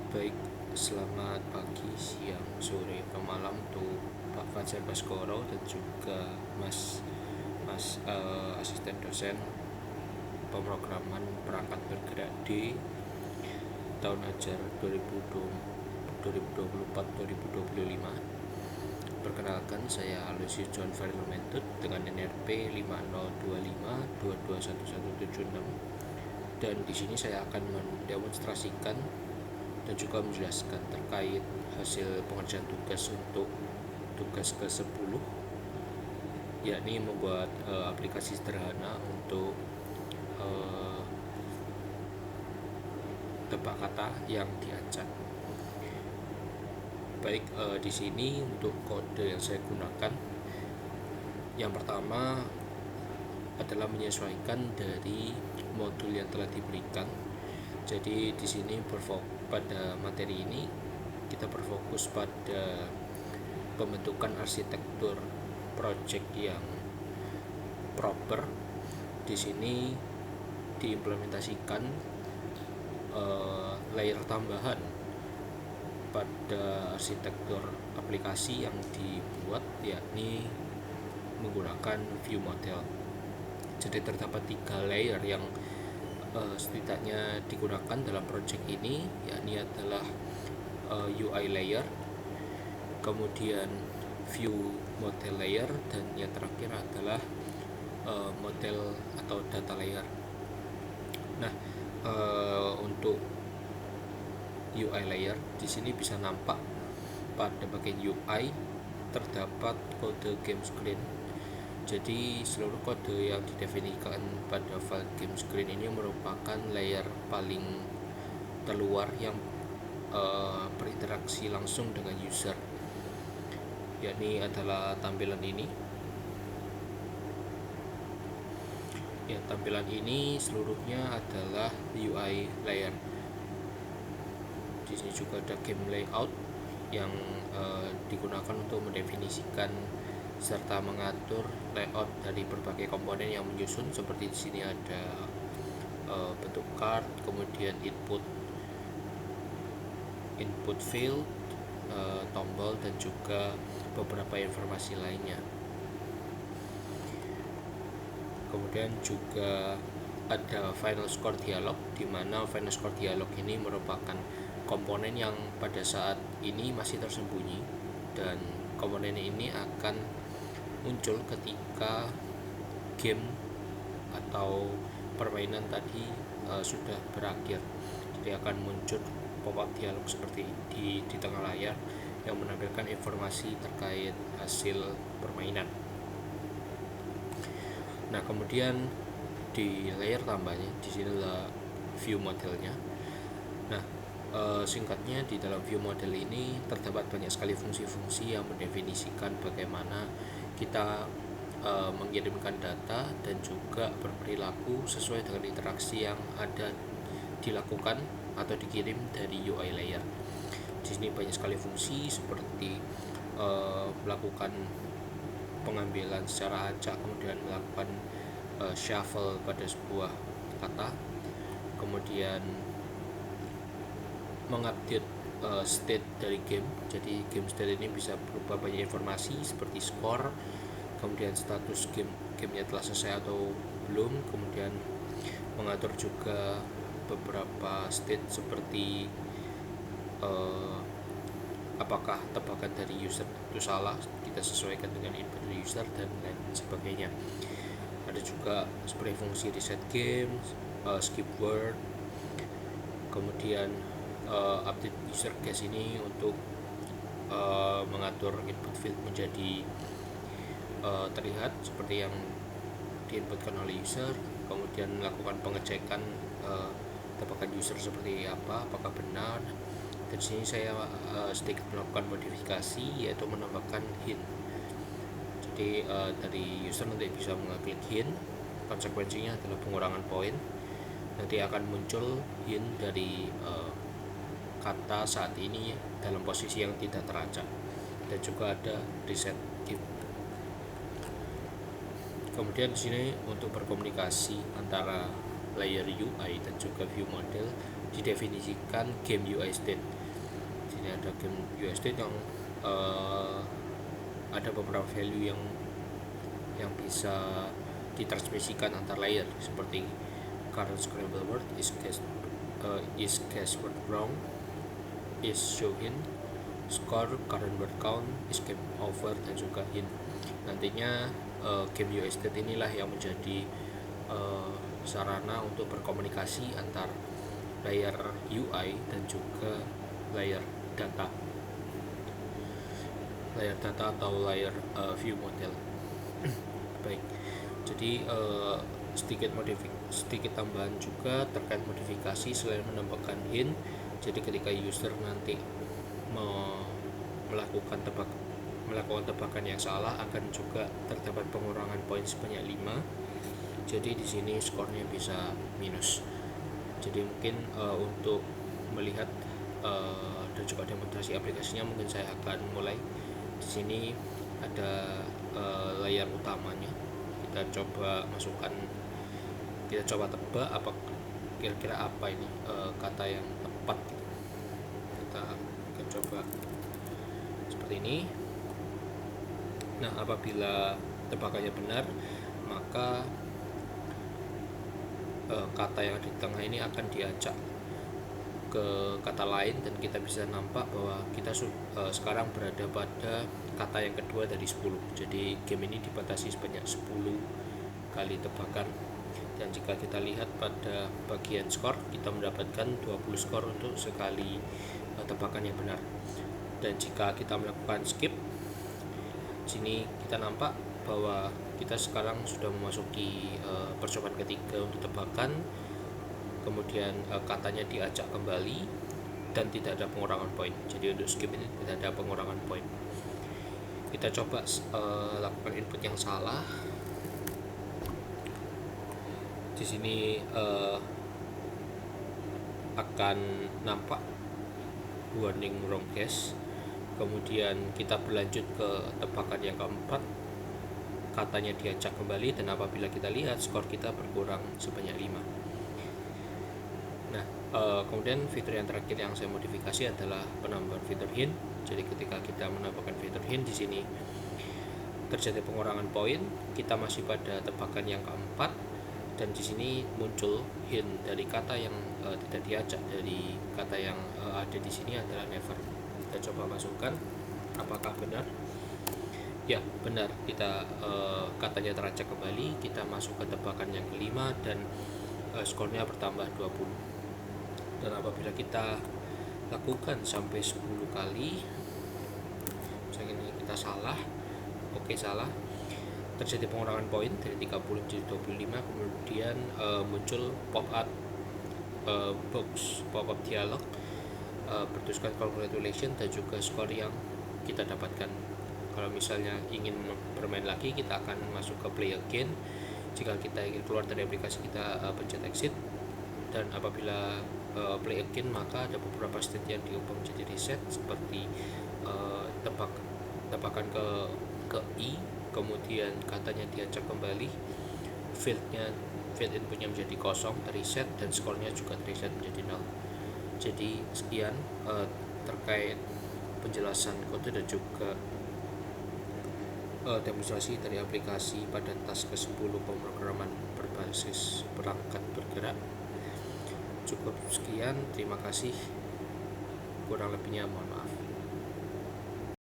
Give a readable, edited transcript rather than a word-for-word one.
Baik, selamat pagi, siang, sore, atau malam untuk Pak Fajar Baskoro dan juga asisten dosen pemrograman perangkat bergerak di tahun ajar 2024-2025. Perkenalkan, saya Aloysius John Faril Mentut dengan NRP 5025221176, dan di sini saya akan mendemonstrasikan dan juga menjelaskan terkait hasil pengerjaan tugas untuk tugas ke-10, yakni membuat aplikasi sederhana untuk tebak kata yang diacak. Baik, di sini untuk kode yang saya gunakan, yang pertama adalah menyesuaikan dari modul yang telah diberikan. Jadi di sini pada materi ini kita berfokus pada pembentukan arsitektur project yang proper. Di sini diimplementasikan layer tambahan pada arsitektur aplikasi yang dibuat, yakni menggunakan view model. Jadi terdapat 3 layer yang setidaknya digunakan dalam project ini, yakni adalah UI layer, kemudian view model layer, dan yang terakhir adalah model atau data layer. Nah, untuk UI layer di sini bisa nampak pada bagian UI terdapat kode game screen. Jadi seluruh kode yang didefinisikan pada file game screen ini merupakan layer paling terluar yang berinteraksi langsung dengan user, yakni adalah tampilan ini. Ya, tampilan ini seluruhnya adalah UI layer. Di sini juga ada game layout yang digunakan untuk mendefinisikan serta mengatur layout dari berbagai komponen yang menyusun. Seperti di sini ada bentuk card, kemudian input field, tombol, dan juga beberapa informasi lainnya. Kemudian juga ada final score dialog, di mana final score dialog ini merupakan komponen yang pada saat ini masih tersembunyi, dan komponen ini akan muncul ketika game atau permainan tadi sudah berakhir. Jadi akan muncul pop-up dialog seperti di tengah layar yang menampilkan informasi terkait hasil permainan. Nah, kemudian di layer tambahnya di sini adalah view modelnya. Nah, singkatnya, di dalam view model ini terdapat banyak sekali fungsi-fungsi yang mendefinisikan bagaimana kita mengirimkan data dan juga berperilaku sesuai dengan interaksi yang ada dilakukan atau dikirim dari UI layer. Di sini banyak sekali fungsi seperti melakukan pengambilan secara acak, kemudian melakukan shuffle pada sebuah kata, kemudian mengupdate state dari game. Jadi game state ini bisa berupa banyak informasi seperti skor, kemudian status gamenya telah selesai atau belum, kemudian mengatur juga beberapa state seperti apakah tebakan dari user itu salah, kita sesuaikan dengan input dari user, dan lain sebagainya. Ada juga seperti fungsi reset game, skip word, kemudian update user guess ini untuk mengatur input field menjadi terlihat seperti yang diinputkan oleh user, kemudian melakukan pengecekan tebakan user seperti apa, apakah benar. Dan sini saya sedikit melakukan modifikasi, yaitu menambahkan hint. Jadi dari user nanti bisa mengambil hint, konsekuensinya adalah pengurangan poin. Nanti akan muncul hint dari kata saat ini dalam posisi yang tidak teracak, dan juga ada reset game. Kemudian di sini untuk berkomunikasi antara layer UI dan juga view model didefinisikan game UI state. Sini ada game UI state yang ada beberapa value yang bisa ditransmisikan antar layer, seperti current scramble word is guess word wrong, is show hint, score, current word count, is game over, dan juga hint. Nantinya game UI state inilah yang menjadi sarana untuk berkomunikasi antar layer UI dan juga layer data atau layer view model. Baik, jadi sedikit tambahan juga terkait modifikasi selain menambahkan hint. Jadi ketika user nanti melakukan tebakan yang salah, akan juga terdapat pengurangan poin sebanyak 5. Jadi di sini skornya bisa minus. Jadi mungkin untuk melihat dan juga demonstrasi aplikasinya, mungkin saya akan mulai. Di sini ada layar utamanya. Kita coba tebak apa kira-kira apa ini kata yang tepat. Kita akan coba seperti ini. Nah, apabila tebakannya benar, maka kata yang ada di tengah ini akan diacak ke kata lain, dan kita bisa nampak bahwa kita sekarang berada pada kata yang kedua dari 10. Jadi game ini dibatasi sebanyak 10 kali tebakan, dan jika kita lihat pada bagian skor, kita mendapatkan 20 skor untuk sekali tebakan yang benar. Dan jika kita melakukan skip, sini kita nampak bahwa kita sekarang sudah memasuki percobaan ketiga untuk tebakan. Kemudian katanya diacak kembali dan tidak ada pengurangan poin. Jadi untuk skip ini tidak ada pengurangan poin. Kita coba lakukan input yang salah. Di sini akan nampak warning wrong guess. Kemudian kita berlanjut ke tebakan yang keempat, katanya diacak kembali, dan apabila kita lihat skor kita berkurang sebanyak 5. Nah, kemudian fitur yang terakhir yang saya modifikasi adalah penambahan fitur hint. Jadi ketika kita menambahkan fitur hint, di sini terjadi pengurangan poin. Kita masih pada tebakan yang keempat, dan di sini muncul hint dari kata yang tidak diacak. Dari kata yang ada di sini adalah never. Kita coba masukkan, apakah benar? Ya, benar. Kita katanya teracak kembali. Kita masuk ke tebakan yang kelima, dan skornya bertambah 20. Dan apabila kita lakukan sampai 10 kali, misalnya ini kita salah, salah, terjadi pengurangan poin dari 30 menjadi 25. Kemudian muncul pop-up dialog bertuliskan congratulations dan juga skor yang kita dapatkan. Kalau misalnya ingin bermain lagi, kita akan masuk ke play again. Jika kita ingin keluar dari aplikasi, kita pencet exit, dan apabila play again, maka ada beberapa state yang diubah menjadi reset, seperti tebakan ke I, kemudian katanya diacak kembali, field inputnya menjadi kosong, reset, dan skornya juga reset menjadi 0. Jadi sekian terkait penjelasan kode dan juga demonstrasi dari aplikasi pada task ke-10 pemrograman berbasis perangkat bergerak. Cukup sekian, terima kasih, kurang lebihnya mohon maaf.